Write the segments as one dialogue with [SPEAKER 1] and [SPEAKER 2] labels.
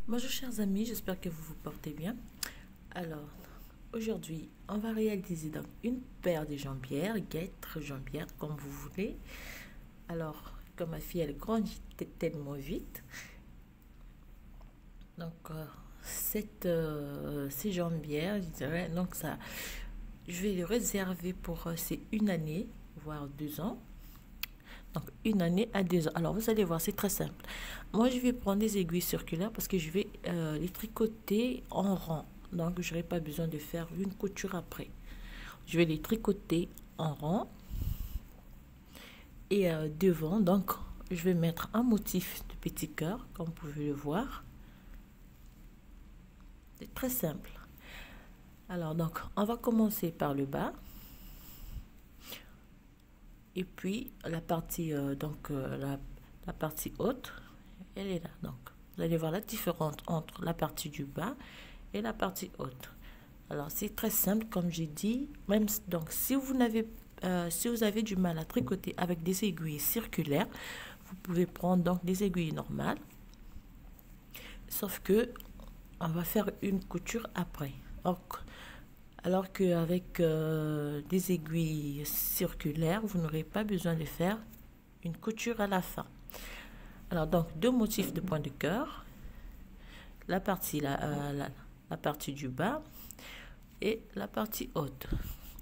[SPEAKER 1] Bonjour chers amis, j'espère que vous vous portez bien. Alors, aujourd'hui, on va réaliser donc une paire de jambières, guêtres, jambières, comme vous voulez. Alors, comme ma fille elle grandit tellement vite, donc ces jambières, je dirais, donc ça, je vais les réserver pour c'est une année, voire 2 ans. Donc, une année à 2 ans. Alors, vous allez voir, c'est très simple. Moi, je vais prendre des aiguilles circulaires parce que je vais les tricoter en rang. Donc, je n'aurai pas besoin de faire une couture après. Je vais les tricoter en rang et devant. Donc, je vais mettre un motif de petit cœur, comme vous pouvez le voir. C'est très simple. Alors, donc, on va commencer par le bas. Et puis, la partie, la partie haute, elle est là. Donc, vous allez voir la différence entre la partie du bas et la partie haute. Alors, c'est très simple, comme j'ai dit. Même, donc, si vous avez du mal à tricoter avec des aiguilles circulaires, vous pouvez prendre donc des aiguilles normales. Sauf que, on va faire une couture après. Alors qu'avec des aiguilles circulaires, vous n'aurez pas besoin de faire une couture à la fin. Alors, donc, deux motifs de point de cœur. La partie du bas et la partie haute.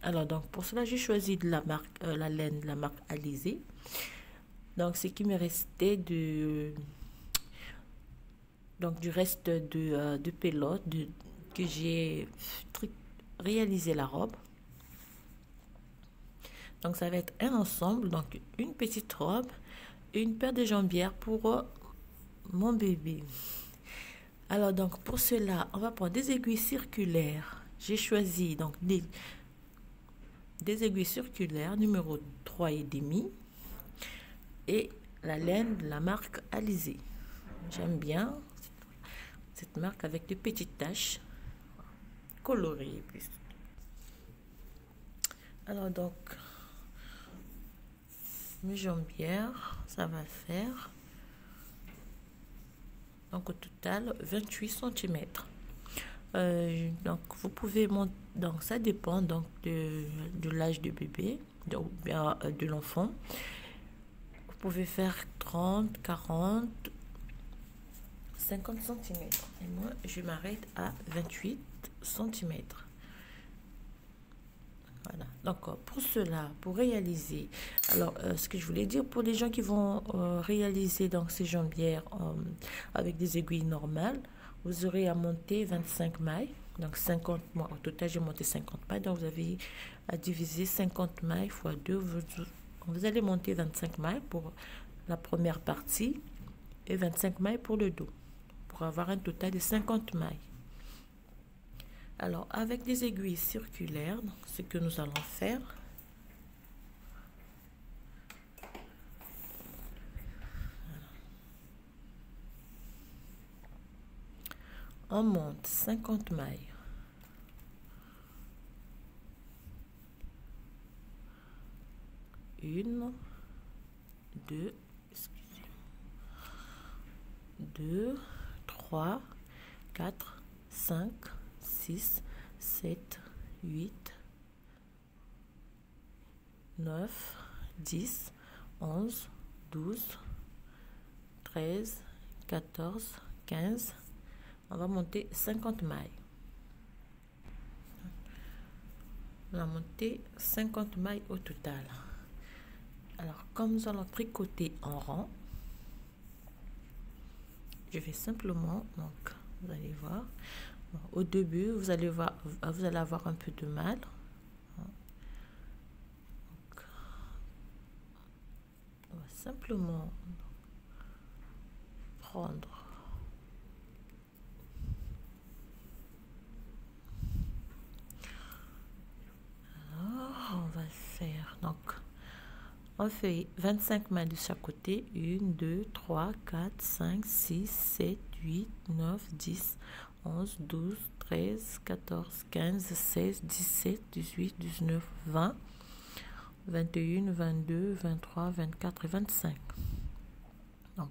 [SPEAKER 1] Alors, donc, pour cela, j'ai choisi de la laine de la marque Alizé. Donc, ce qui me restait du reste de pelote que j'ai réalisé la robe. Donc, ça va être un ensemble, donc une petite robe et une paire de jambières pour mon bébé. Alors, donc, pour cela, on va prendre des aiguilles circulaires. J'ai choisi donc des aiguilles circulaires numéro 3,5 et la laine de la marque Alizé. J'aime bien cette marque avec de petites taches colorées. Alors, donc, mes jambières, ça va faire donc au total 28 cm. Donc vous pouvez monter, donc ça dépend donc de l'âge du bébé, de l'enfant. Vous pouvez faire 30, 40, 50 cm. Et moi, je m'arrête à 28 cm. Voilà. Donc, pour cela, pour réaliser, alors, ce que je voulais dire, pour les gens qui vont réaliser donc ces jambières avec des aiguilles normales, vous aurez à monter 25 mailles. Donc, 50, moi, au total, j'ai monté 50 mailles. Donc, vous avez à diviser 50 mailles fois 2. Vous allez monter 25 mailles pour la première partie et 25 mailles pour le dos, pour avoir un total de 50 mailles. Alors, avec des aiguilles circulaires, ce que nous allons faire, on monte 50 mailles. Une, deux, excusez-moi, 2, 3, 4, 5, 6, 7, 8, 9, 10, 11, 12, 13, 14, 15. On va monter 50 mailles. On va monter 50 mailles au total. Alors, comme nous allons tricoter en rang, je vais simplement, donc, vous allez voir, au début, vous allez avoir un peu de mal. Donc, on va simplement prendre on va faire donc on fait 25 mailles de chaque côté. 1, 2, 3, 4, 5, 6, 7, 8, 9, 10, 11, 12, 13, 14, 15, 16, 17, 18, 19, 20, 21, 22, 23, 24 et 25. Donc,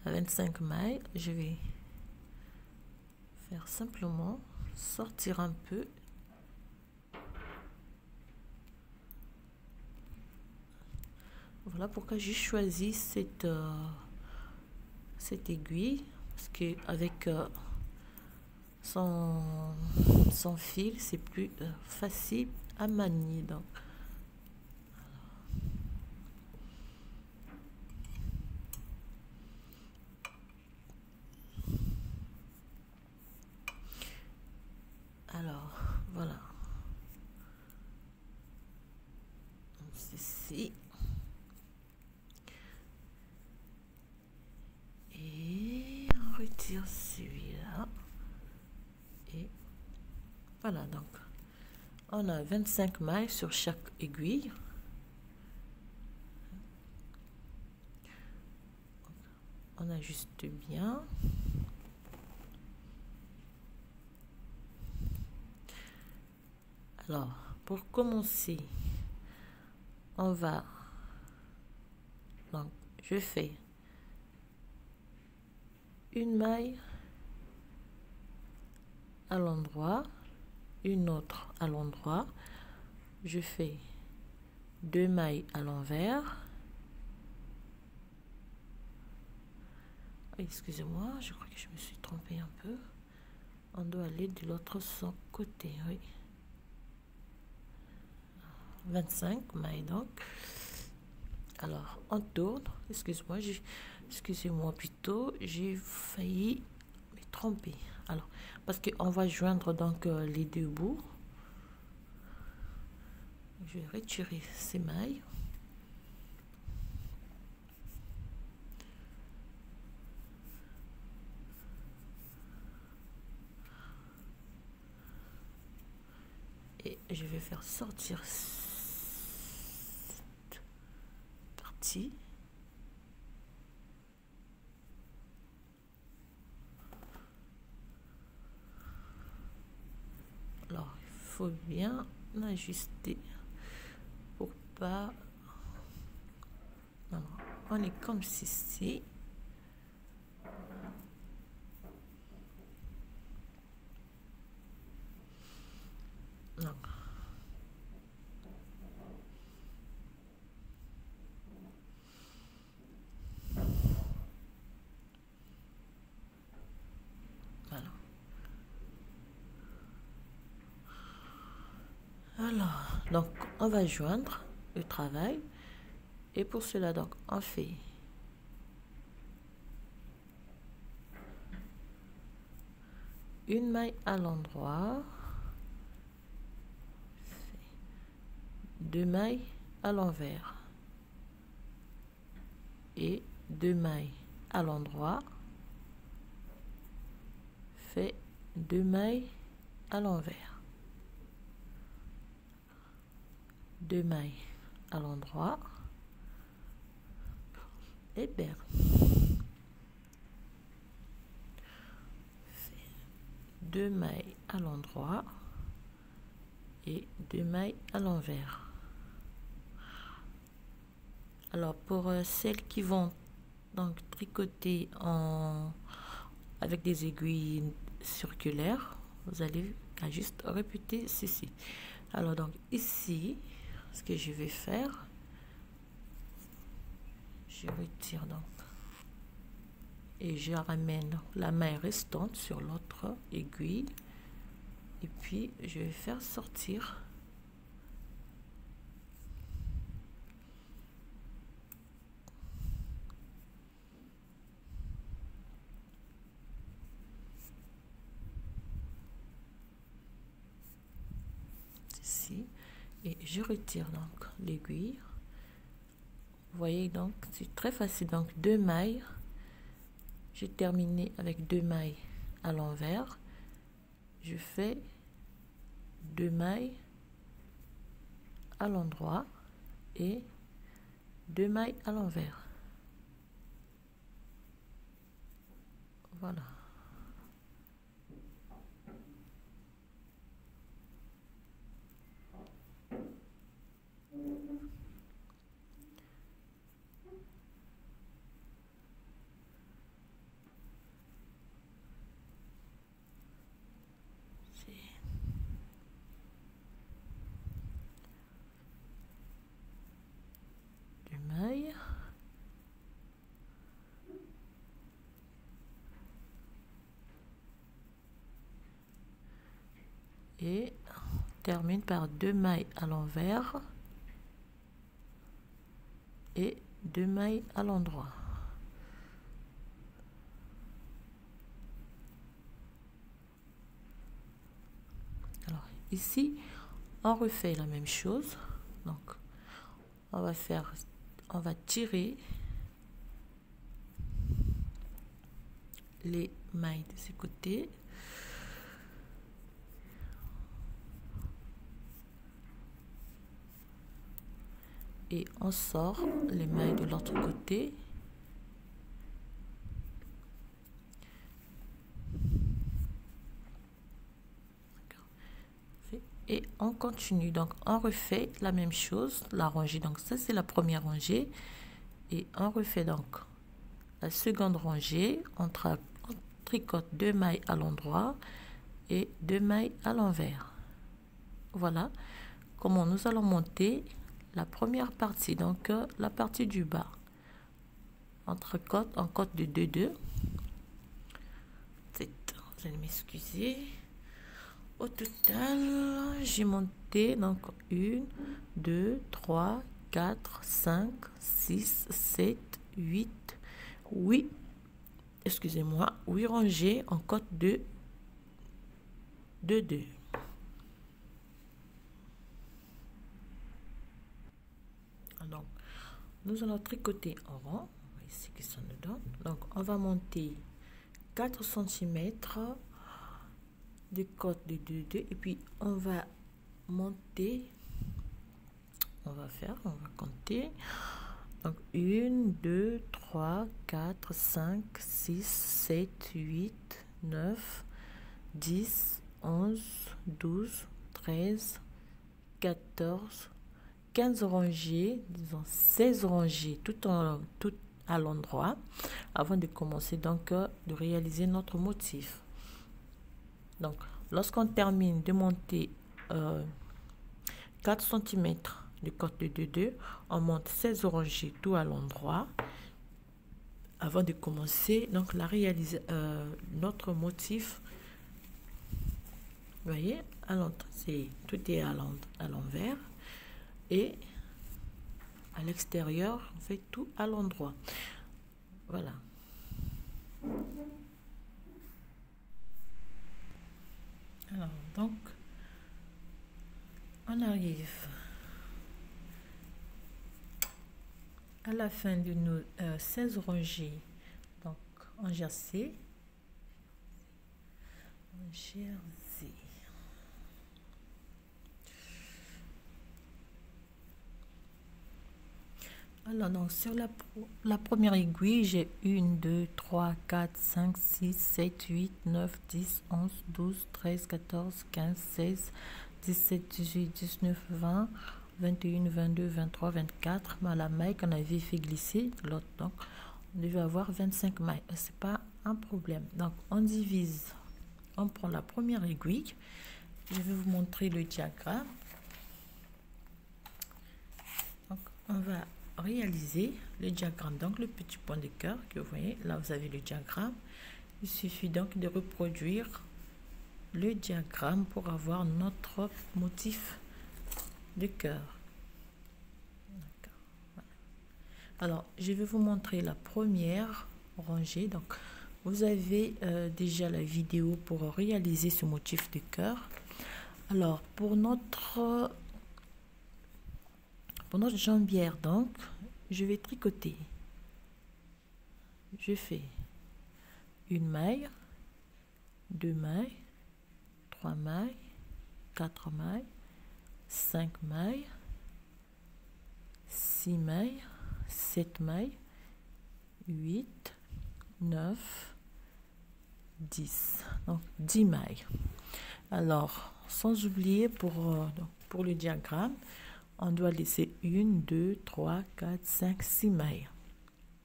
[SPEAKER 1] à 25 mailles, je vais faire simplement sortir un peu. Voilà pourquoi j'ai choisi cette aiguille, parce que avec son fil, c'est plus facile à manier. Donc, alors voilà. Ceci. Et on retire celui-là. Et voilà, donc on a 25 mailles sur chaque aiguille. On ajuste bien. Alors, pour commencer, on va, donc je fais une maille à l'endroit, une autre à l'endroit, je fais 2 mailles à l'envers. Excusez-moi, je crois que je me suis trompée un peu. On doit aller de l'autre côté, oui. 25 mailles donc. Alors, on tourne. Excusez-moi plutôt, j'ai failli me tromper. Alors, parce qu'on va joindre donc les deux bouts. Je vais retirer ces mailles. Et je vais faire sortir cette partie. Alors, il faut bien ajuster pour pas... Alors, on est comme ceci. Non. Voilà. Alors, donc, on va joindre le travail. Et pour cela, donc, on fait une maille à l'endroit, 2 mailles à l'envers et 2 mailles à l'endroit, fait 2 mailles à l'envers, 2 mailles à l'endroit et berne. 2 mailles à l'endroit et 2 mailles à l'envers. Alors pour celles qui vont donc tricoter avec des aiguilles circulaires, vous allez juste répéter ceci. Alors donc ici, ce que je vais faire, je retire donc et je ramène la maille restante sur l'autre aiguille et puis je vais faire sortir ceci et je retire donc l'aiguille. Vous voyez, donc c'est très facile. Donc 2 mailles, j'ai terminé avec 2 mailles à l'envers, je fais 2 mailles à l'endroit et 2 mailles à l'envers. Voilà. et on termine par 2 mailles à l'envers et 2 mailles à l'endroit. Alors ici on refait la même chose, donc on va tirer les mailles de ce côté et on sort les mailles de l'autre côté. Et on continue, donc on refait la même chose, la rangée, donc ça c'est la première rangée, et on refait donc la seconde rangée, on tricote 2 mailles à l'endroit et 2 mailles à l'envers. Voilà comment nous allons monter la première partie, donc la partie du bas. On tricote en côte de 2-2. Vous allez m'excuser. Au total, j'ai monté donc 1, 2, 3, 4, 5, 6, 7, 8, excusez-moi, 8 rangées en côte de 2. Donc, nous allons tricoter en rond. Ici que ça nous donne. Donc, on va monter 4 cm de côte de 2 et puis on va monter, on va compter, donc 1, 2, 3, 4, 5, 6, 7, 8, 9, 10, 11, 12, 13, 14, 15 rangées, disons 16 rangées tout à l'endroit avant de commencer donc de réaliser notre motif. Donc lorsqu'on termine de monter 4 cm de côte de 2-2, on monte 16 rangées tout à l'endroit avant de commencer donc la réaliser notre motif. Vous voyez, à l'entrée tout est à l'envers et à l'extérieur on fait tout à l'endroit. Voilà. Alors donc on arrive à la fin de nos 16 rangées donc en jersey. Alors donc sur la première aiguille, j'ai 1, 2, 3, 4, 5, 6, 7, 8, 9, 10, 11, 12, 13, 14, 15, 16, 17, 18, 19, 20, 21, 22, 23, 24. Mais la maille qu'on avait fait glisser, l'autre, donc on devait avoir 25 mailles. C'est pas un problème. Donc on divise, on prend la première aiguille. Je vais vous montrer le diagramme. Donc on va réaliser le diagramme, donc le petit point de cœur que vous voyez là, vous avez le diagramme. Il suffit donc de reproduire le diagramme pour avoir notre motif de cœur. Voilà. Alors je vais vous montrer la première rangée. Donc vous avez déjà la vidéo pour réaliser ce motif de cœur. Alors pour notre jambière, donc je vais tricoter. Je fais une maille, 2 mailles, 3 mailles, 4 mailles, 5 mailles, 6 mailles, 7 mailles, 8, 9, 10. Donc 10 mailles. Alors sans oublier pour le diagramme, on doit laisser 1, 2, 3, 4, 5, 6 mailles.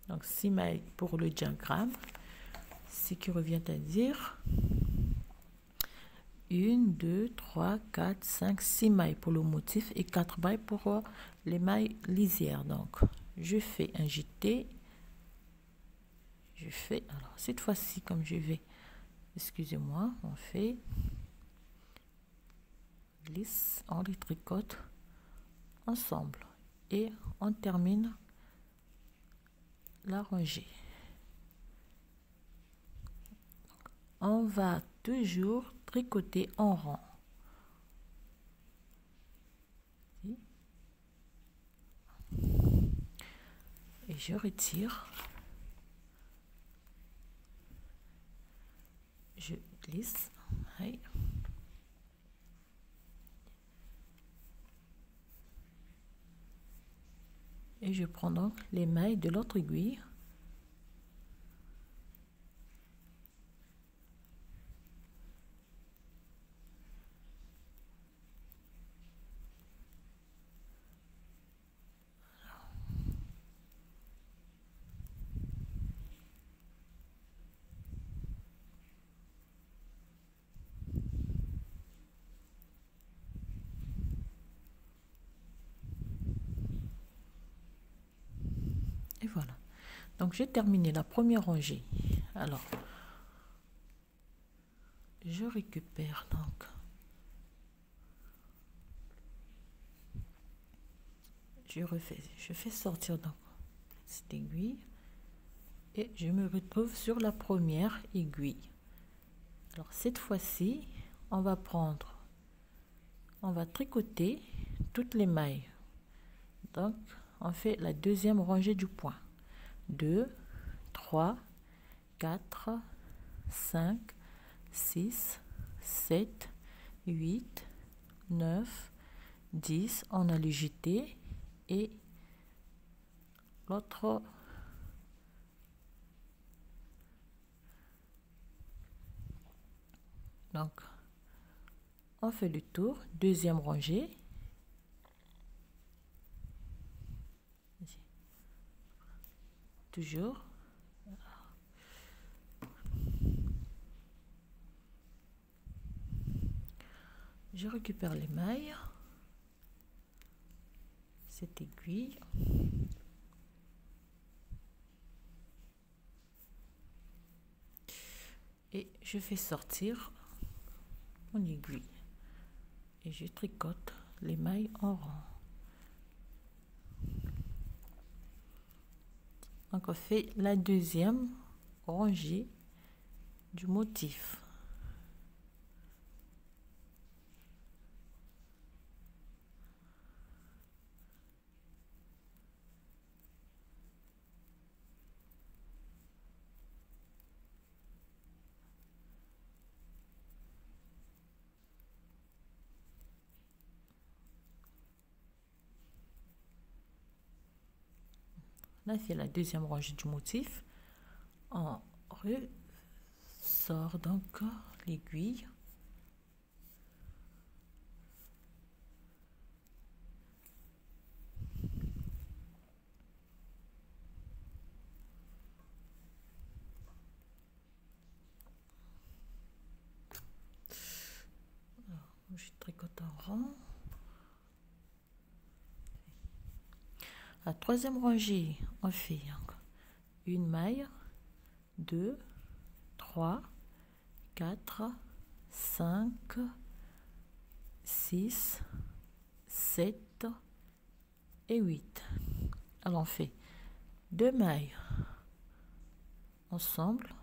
[SPEAKER 1] Donc 6 mailles pour le diagramme, ce qui revient à dire 1, 2, 3, 4, 5, 6 mailles pour le motif et 4 mailles pour les mailles lisières. Donc je fais un jeté. Je fais, alors cette fois-ci, comme je vais, excusez-moi, on fait glisse, on les tricote ensemble et on termine la rangée. On va toujours tricoter en rond. Et je retire, je glisse, et je prends donc les mailles de l'autre aiguille. Et voilà. Donc j'ai terminé la première rangée. Alors, je récupère donc. Je fais sortir donc cette aiguille et je me retrouve sur la première aiguille. Alors cette fois-ci, on va tricoter toutes les mailles. Donc on fait la deuxième rangée du point. 2, 3, 4, 5, 6, 7, 8, 9, 10. On a le jeté et l'autre donc on fait le tour, deuxième rangée, toujours je récupère les mailles, cette aiguille, et je fais sortir mon aiguille et je tricote les mailles en rond. Donc on fait la deuxième rangée du motif. Là, c'est la deuxième rangée du motif. On ressort donc l'aiguille. Je tricote en rond. La troisième rangée, on fait une maille, 2, 3, 4, 5, 6, 7 et 8. Alors on fait deux mailles ensemble,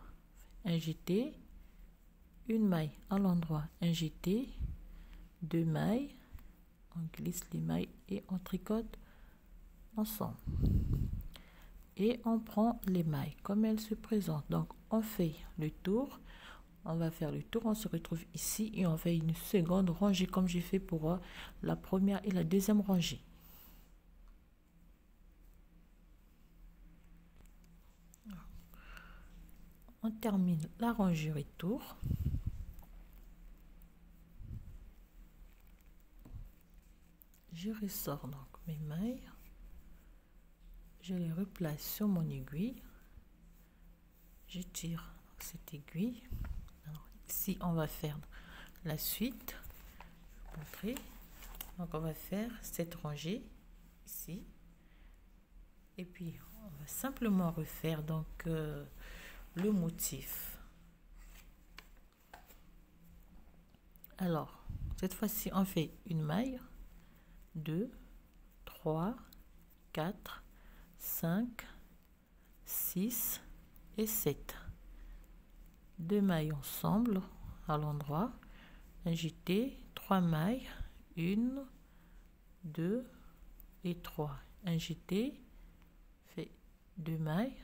[SPEAKER 1] un jeté, une maille à l'endroit, un jeté, deux mailles, on glisse les mailles et on tricote ensemble et on prend les mailles comme elles se présentent. Donc on fait le tour, on va faire le tour, on se retrouve ici et on fait une seconde rangée comme j'ai fait pour la première et la deuxième rangée. On termine la rangée retour. Je ressors donc mes mailles, je les replace sur mon aiguille, je tire cette aiguille. Alors, ici on va faire la suite. Je vais vous montrer. Donc on va faire cette rangée ici et puis on va simplement refaire donc le motif. Alors cette fois-ci, on fait une maille, 2, 3, 4, 5, 6 et 7. 2 mailles ensemble à l'endroit, un jeté, 3 mailles, 1, 2 et 3. Un jeté, fait 2 mailles.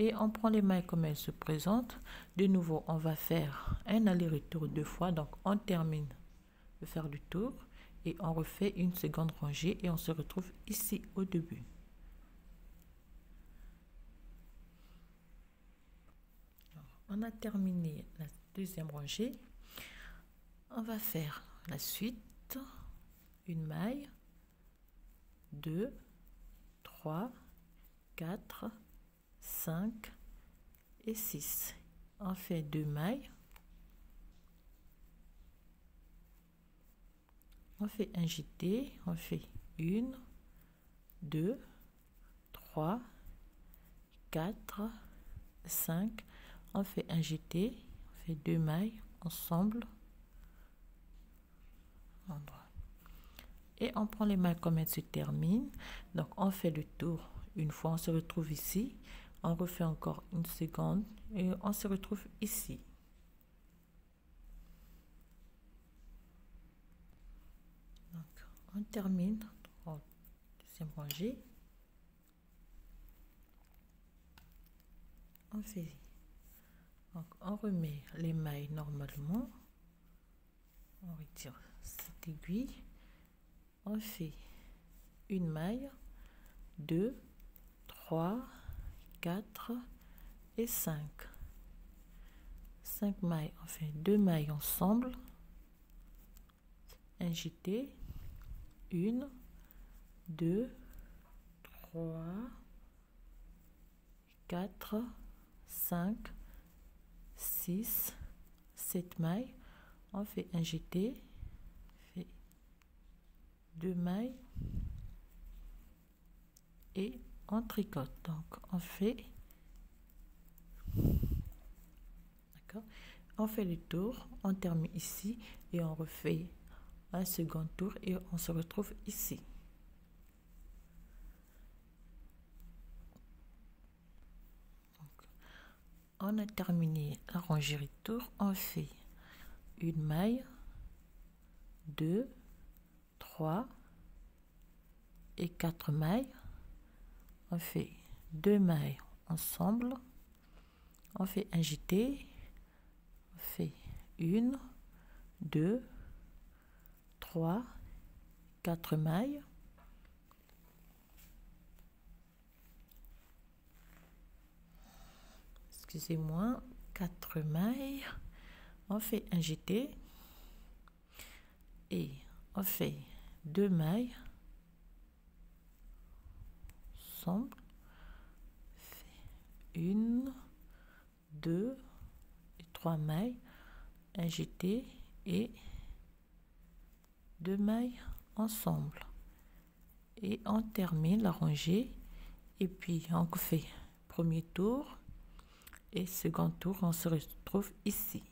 [SPEAKER 1] Et on prend les mailles comme elles se présentent. De nouveau, on va faire un aller-retour 2 fois. Donc, on termine de faire du tour et on refait une seconde rangée et on se retrouve ici au début. Alors, on a terminé la deuxième rangée. On va faire la suite. Une maille, 2, 3, 4, 5 et 6. On fait 2 mailles. On fait un jeté. On fait 1, 2, 3, 4, 5. On fait un jeté. On fait 2 mailles ensemble. Et on prend les mailles comme elles se terminent. Donc, on fait le tour. Une fois, on se retrouve ici. On refait encore une seconde et on se retrouve ici. Donc, on termine en deuxième rangée. On fait. Donc, on remet les mailles normalement. On retire cette aiguille. On fait une maille, 2, 3, 4 et 5. 5 mailles, on fait 2 mailles ensemble. Un jeté, 1, 2, 3, 4, 5, 6, 7 mailles. On fait un jeté, fait 2 mailles et on tricote. Donc on fait, d'accord, on fait le tour, on termine ici et on refait un second tour et on se retrouve ici. Donc, on a terminé la rangée retour, on fait une maille, 2, 3 et 4 mailles. On fait 2 mailles ensemble. On fait un jeté. On fait 1, 2, 3, 4 mailles. Excusez-moi, 4 mailles. On fait un jeté. Et on fait 2 mailles ensemble. 1, 2 et 3 mailles, un jeté et 2 mailles ensemble. Et on termine la rangée et puis on fait premier tour et second tour, on se retrouve ici.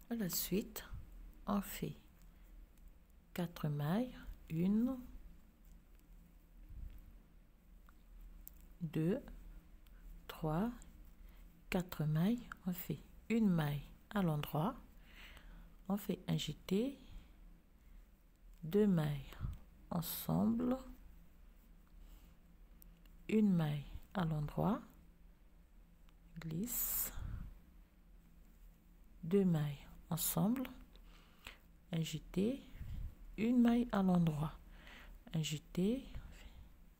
[SPEAKER 1] À la suite, on fait 4 mailles, 1, 2, 3, 4 mailles, on fait une maille à l'endroit, on fait un jeté, 2 mailles ensemble, une maille à l'endroit, glisse, 2 mailles ensemble, un jeté, une maille à l'endroit, un jeté,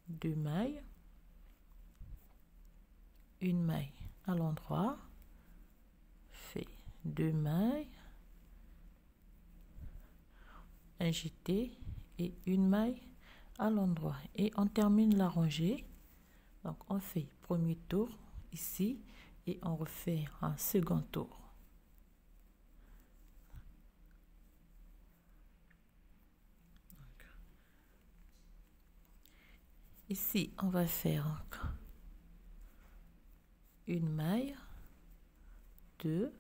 [SPEAKER 1] 2 mailles, une maille à l'endroit, fait 2 mailles, un jeté et une maille à l'endroit et on termine la rangée. Donc on fait premier tour ici et on refait un second tour. ici on va faire encore une maille, 2,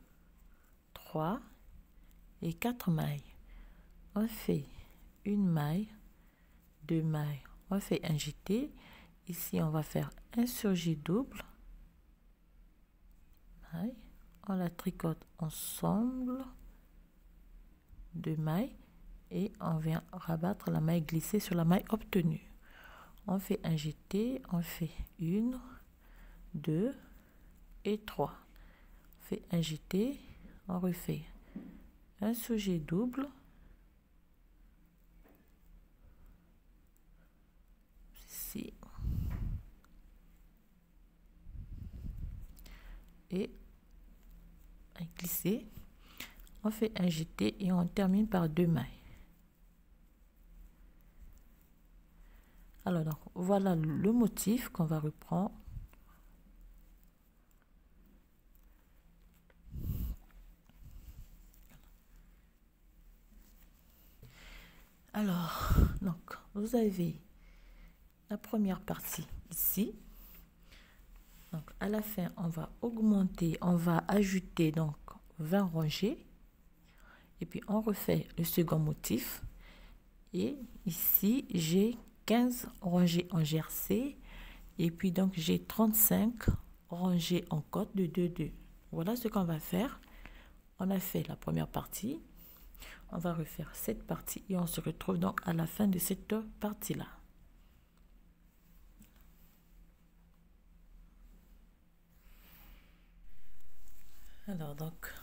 [SPEAKER 1] 3 et 4 mailles. On fait une maille, 2 mailles, on fait un jeté. Ici on va faire un surjet double, maille, on la tricote ensemble, 2 mailles, et on vient rabattre la maille glissée sur la maille obtenue. On fait un jeté, on fait 1, 2 et 3. On fait un jeté, on refait un surjet double, ici, et un glissé, on fait un jeté et on termine par 2 mailles. Alors donc voilà le motif qu'on va reprendre. Alors donc vous avez la première partie ici. Donc à la fin on va augmenter, on va ajouter donc 20 rangées et puis on refait le second motif, et ici j'ai 15 rangées en jersey et puis donc j'ai 35 rangées en côte de 2-2. Voilà ce qu'on va faire. On a fait la première partie, on va refaire cette partie et on se retrouve donc à la fin de cette partie là. Alors donc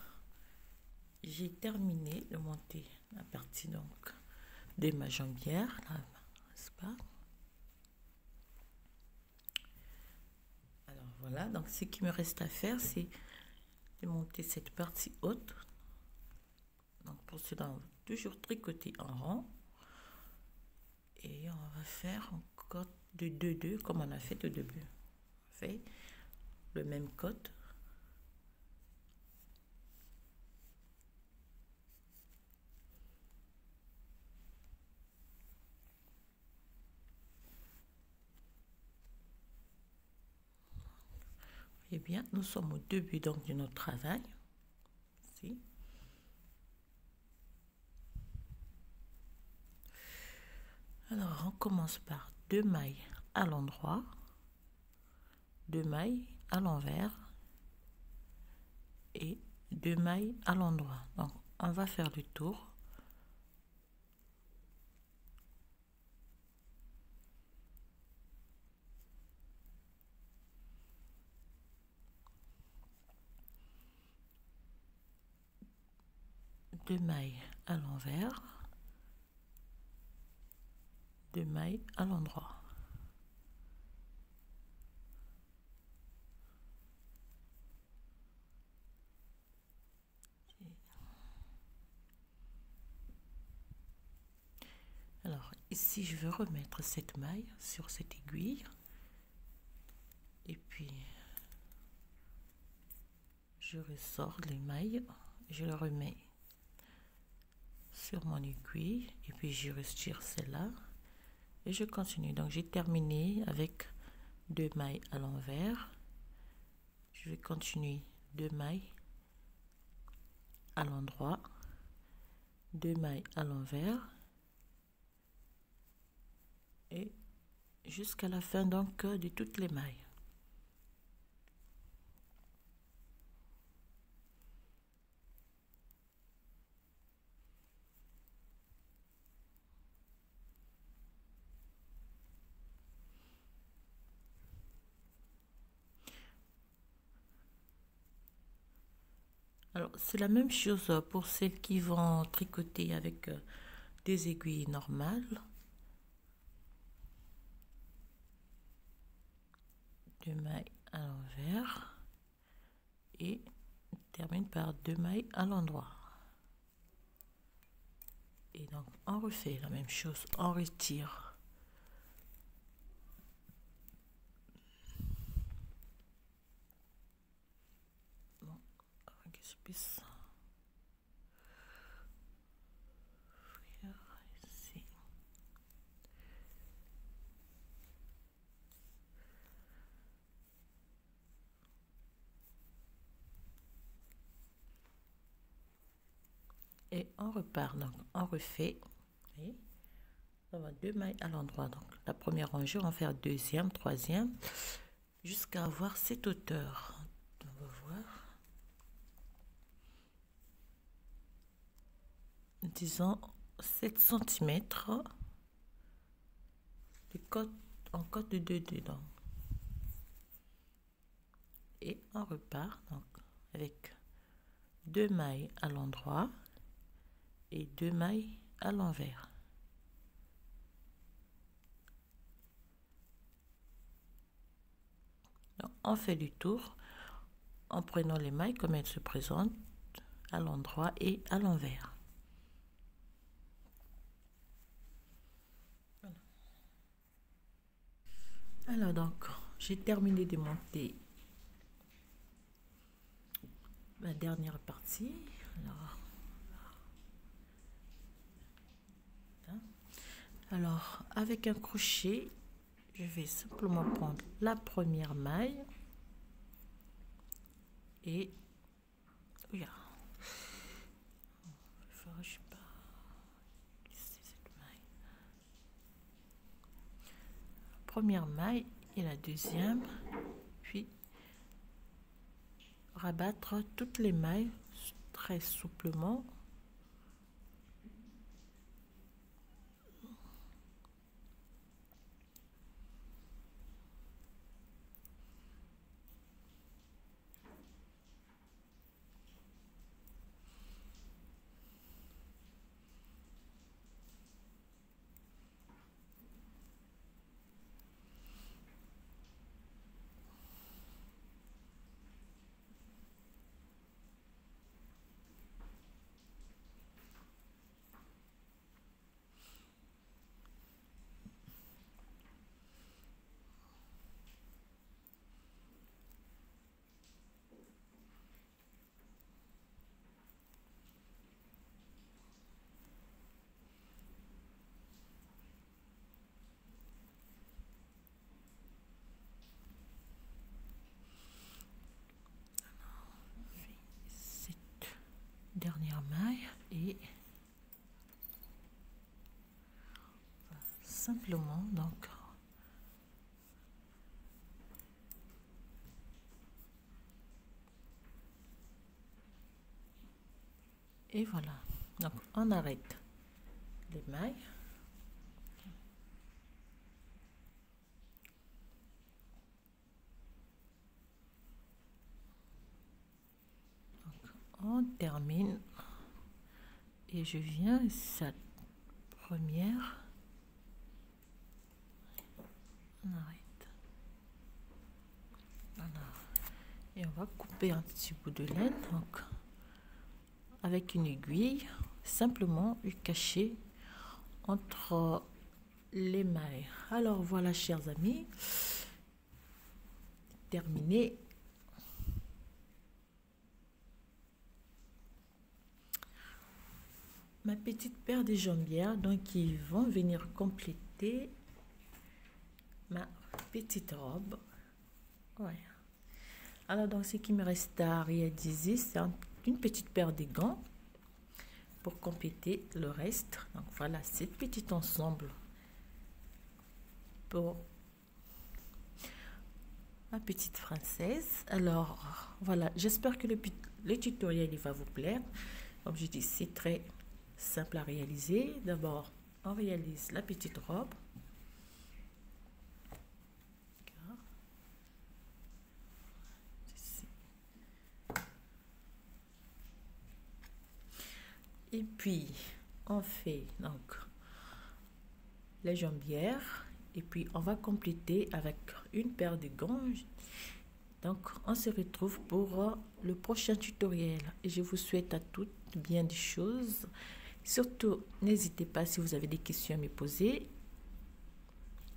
[SPEAKER 1] j'ai terminé de monter la partie donc de ma jambière là, n'est-ce pas? Alors voilà, donc ce qui me reste à faire, c'est de monter cette partie haute. Donc pour cela on va toujours tricoter en rond et on va faire un côte de 2-2 comme on a fait au début. On fait le même côte. Eh bien, nous sommes au début donc de notre travail. Ici. Alors, on commence par 2 mailles à l'endroit, 2 mailles à l'envers et 2 mailles à l'endroit. Donc, on va faire le tour. Deux mailles à l'envers, 2 mailles à l'endroit. Alors ici je vais remettre cette maille sur cette aiguille et puis je ressors les mailles, je le remets sur mon aiguille et puis je retire celle-là et je continue. Donc j'ai terminé avec 2 mailles à l'envers, je vais continuer 2 mailles à l'endroit, 2 mailles à l'envers et jusqu'à la fin donc de toutes les mailles. Alors c'est la même chose pour celles qui vont tricoter avec des aiguilles normales. 2 mailles à l'envers et termine par 2 mailles à l'endroit. Et donc on refait la même chose, on retire bon, que je puisse faire ici. et on repart. Donc on refait. Et on va 2 mailles à l'endroit. Donc la première rangée, on va faire deuxième, troisième, jusqu'à avoir cette hauteur. On va voir. Disons 7 cm de côte en côte de 2 dedans. Et on repart donc avec 2 mailles à l'endroit et 2 mailles à l'envers. On fait du tour en prenant les mailles comme elles se présentent à l'endroit et à l'envers. Voilà. Alors donc j'ai terminé de monter la dernière partie. Alors avec un crochet, je vais simplement prendre la première maille et regarde, je sais pas, cette maille. Première maille et la deuxième, puis rabattre toutes les mailles très souplement. Dernière maille et simplement donc et voilà, donc on arrête les mailles. Donc, on termine et je viens cette première, on arrête, voilà, et on va couper un petit bout de laine donc avec une aiguille, simplement le cacher entre les mailles. Alors voilà chers amis, terminé. Ma petite paire de jambières donc qui vont venir compléter ma petite robe. Ouais. Alors donc ce qui me reste à réaliser, c'est une petite paire de gants pour compléter le reste. Donc voilà cette petite ensemble pour ma petite française. Alors voilà, j'espère que le tutoriel il va vous plaire. Comme je dis, c'est très simple à réaliser. D'abord on réalise la petite robe. Et puis on fait donc les jambières et puis on va compléter avec une paire de gants. Donc on se retrouve pour le prochain tutoriel et je vous souhaite à toutes bien des choses. Surtout n'hésitez pas si vous avez des questions à me poser,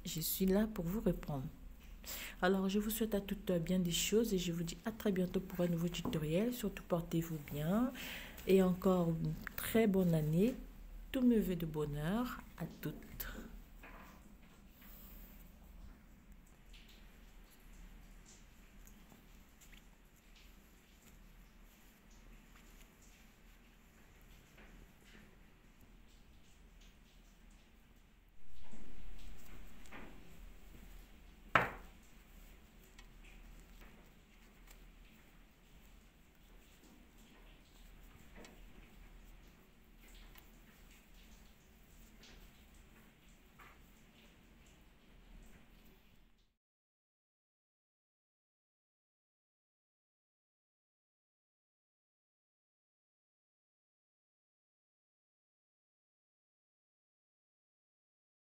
[SPEAKER 1] je suis là pour vous répondre. Alors je vous souhaite à toutes bien des choses et je vous dis à très bientôt pour un nouveau tutoriel. Surtout portez-vous bien et encore une très bonne année. Tous mes vœux de bonheur à toutes.